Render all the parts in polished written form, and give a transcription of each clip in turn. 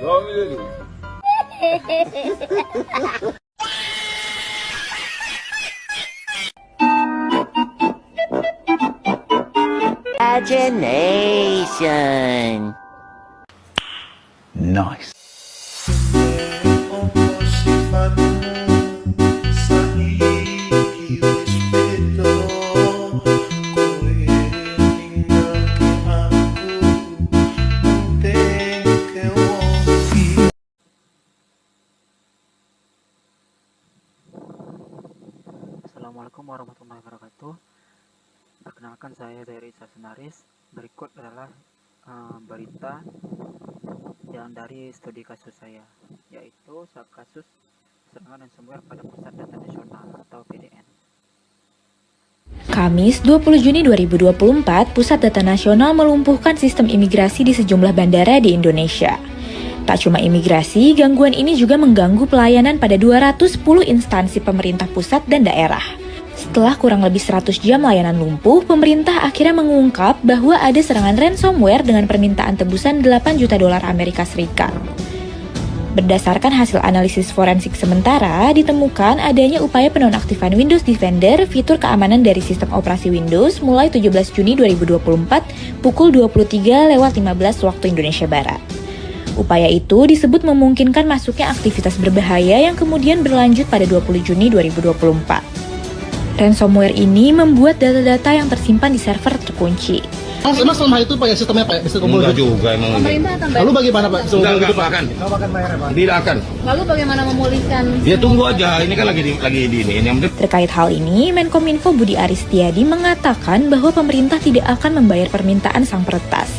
Imagination. Nice. Assalamualaikum warahmatullahi wabarakatuh. Perkenalkan, saya dari Senaris. Berikut adalah berita yang dari studi kasus saya, yaitu kasus serangan ransomware pada Pusat Data Nasional atau PDN. Kamis 20 Juni 2024, Pusat Data Nasional melumpuhkan sistem imigrasi di sejumlah bandara di Indonesia. Tak cuma imigrasi, gangguan ini juga mengganggu pelayanan pada 210 instansi pemerintah pusat dan daerah. Setelah kurang lebih 100 jam layanan lumpuh, pemerintah akhirnya mengungkap bahwa ada serangan ransomware dengan permintaan tebusan 8 juta dolar Amerika Serikat. Berdasarkan hasil analisis forensik sementara, ditemukan adanya upaya penonaktifan Windows Defender, fitur keamanan dari sistem operasi Windows, mulai 17 Juni 2024 pukul 23.15 waktu Indonesia Barat. Upaya itu disebut memungkinkan masuknya aktivitas berbahaya yang kemudian berlanjut pada 20 Juni 2024. Ransomware ini membuat data-data yang tersimpan di server terkunci. Emang selama itu Pak ya sistemnya Pak bisa kumpul? Enggak juga emang. Pemerintah akan bayar. Lalu bagaimana Pak? Enggak akan. Tidak akan. Lalu bagaimana memulihkan? Ya tunggu aja, ini kan lagi di ini. Yang penting Terkait hal ini, Menkominfo Budi Aris Setiadi mengatakan bahwa pemerintah tidak akan membayar permintaan sang peretas.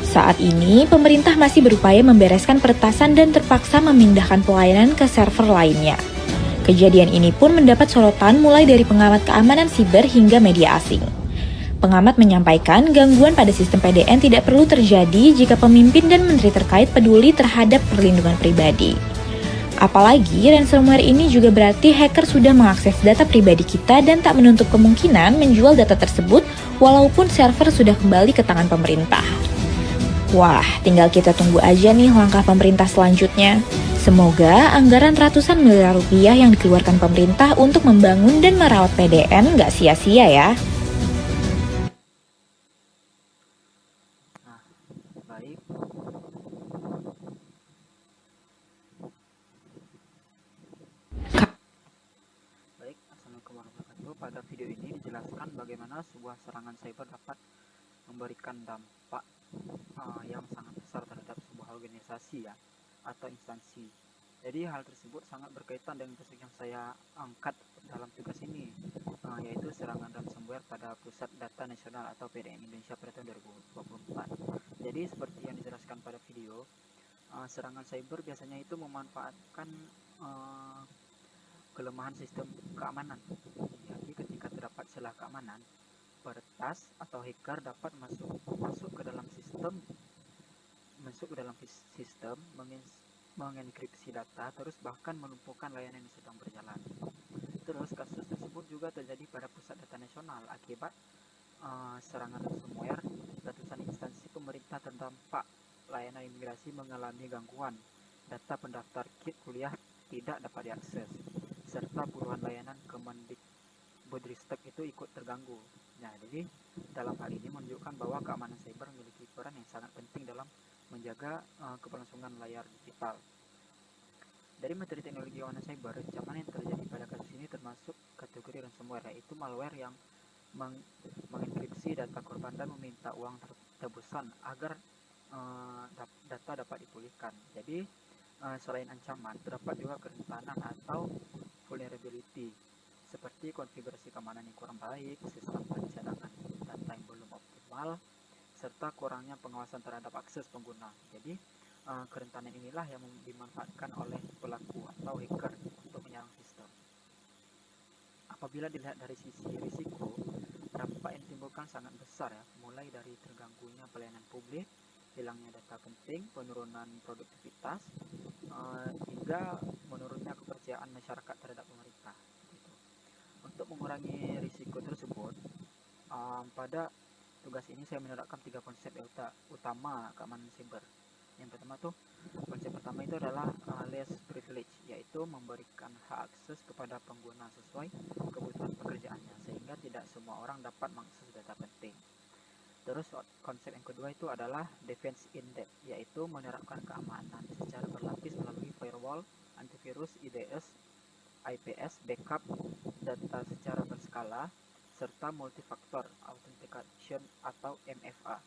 Saat ini, pemerintah masih berupaya membereskan peretasan dan terpaksa memindahkan pelayanan ke server lainnya. Kejadian ini pun mendapat sorotan mulai dari pengamat keamanan siber hingga media asing. Pengamat menyampaikan gangguan pada sistem PDN tidak perlu terjadi jika pemimpin dan menteri terkait peduli terhadap perlindungan pribadi. Apalagi ransomware ini juga berarti hacker sudah mengakses data pribadi kita dan tak menutup kemungkinan menjual data tersebut walaupun server sudah kembali ke tangan pemerintah. Wah, tinggal kita tunggu aja nih langkah pemerintah selanjutnya. Semoga anggaran ratusan miliar rupiah yang dikeluarkan pemerintah untuk membangun dan merawat PDN nggak sia-sia ya. Nah, baik. Assalamualaikum warahmatullahi wabarakatuh. Pada video ini dijelaskan bagaimana sebuah serangan cyber dapat memberikan dampak yang sangat besar terhadap sebuah organisasi ya atau instansi. Jadi hal tersebut sangat berkaitan dengan topik yang saya angkat dalam tugas ini, yaitu serangan ransomware pada Pusat Data Nasional atau PDN Indonesia pada tahun 2024. Jadi seperti yang dijelaskan pada video, serangan cyber biasanya itu memanfaatkan kelemahan sistem keamanan. Jadi ketika terdapat celah keamanan, peretas atau hacker dapat masuk ke dalam sistem mengenkripsi data, terus bahkan melumpuhkan layanan yang sedang berjalan. Terus kasus tersebut juga terjadi pada Pusat Data Nasional akibat serangan ransomware. Ratusan instansi pemerintah terdampak layanan imigrasi mengalami gangguan, data pendaftar kit kuliah tidak dapat diakses, serta puluhan layanan Kemendikbudristek itu ikut terganggu. Nah, jadi dalam hal ini menunjukkan bahwa keamanan cyber memiliki peran yang sangat penting dalam menjaga keberlangsungan layar digital. Dari materi teknologi keamanan cyber, ancaman yang terjadi pada kasus ini termasuk kategori ransomware, yaitu malware yang mengenkripsi data korban dan meminta uang tebusan agar data dapat dipulihkan. Jadi selain ancaman, terdapat juga kerentanan atau vulnerability, seperti konfigurasi keamanan yang kurang baik, sistem pencadangan data yang belum optimal, serta kurangnya pengawasan terhadap akses pengguna. Jadi kerentanan inilah yang dimanfaatkan oleh pelaku atau hacker untuk menyerang sistem. Apabila dilihat dari sisi risiko, dampak yang ditimbulkan sangat besar ya, mulai dari terganggunya pelayanan publik, hilangnya data penting, penurunan produktivitas, hingga menurunnya kepercayaan masyarakat terhadap pemerintah. Gitu. Untuk mengurangi risiko tersebut, pada tugas ini saya menerapkan 3 konsep utama keamanan siber. Yang pertama tuh, konsep pertama itu adalah less privilege, yaitu memberikan hak akses kepada pengguna sesuai kebutuhan pekerjaannya, sehingga tidak semua orang dapat mengakses data penting. Terus konsep yang kedua itu adalah defense in depth, yaitu menerapkan keamanan secara berlapis melalui firewall, antivirus, IDS, IPS, backup data secara berskala, serta multifaktor authentication atau MFA.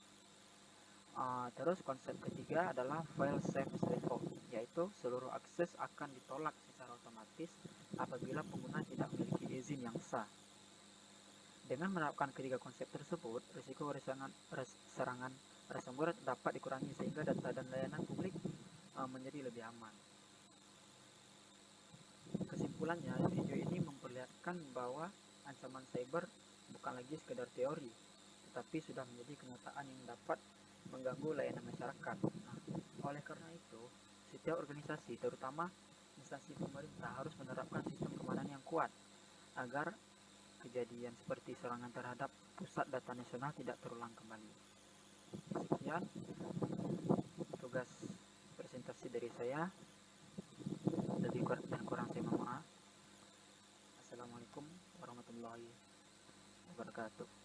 Terus konsep ketiga adalah file safe default, yaitu seluruh akses akan ditolak secara otomatis apabila pengguna tidak memiliki izin yang sah. Dengan menerapkan ketiga konsep tersebut, risiko serangan ransomware dapat dikurangi sehingga data dan layanan publik menjadi lebih aman. Kesimpulannya, video ini memperlihatkan bahwa ancaman cyber bukan lagi sekedar teori, tetapi sudah menjadi kenyataan yang dapat mengganggu layanan masyarakat. Nah, oleh karena itu, setiap organisasi, terutama instansi pemerintah, harus menerapkan sistem keamanan yang kuat agar kejadian seperti serangan terhadap pusat data nasional tidak terulang kembali. Sekian tugas presentasi dari saya. Lebih dan kurang saya mohon maaf. Assalamualaikum warahmatullahi wabarakatuh.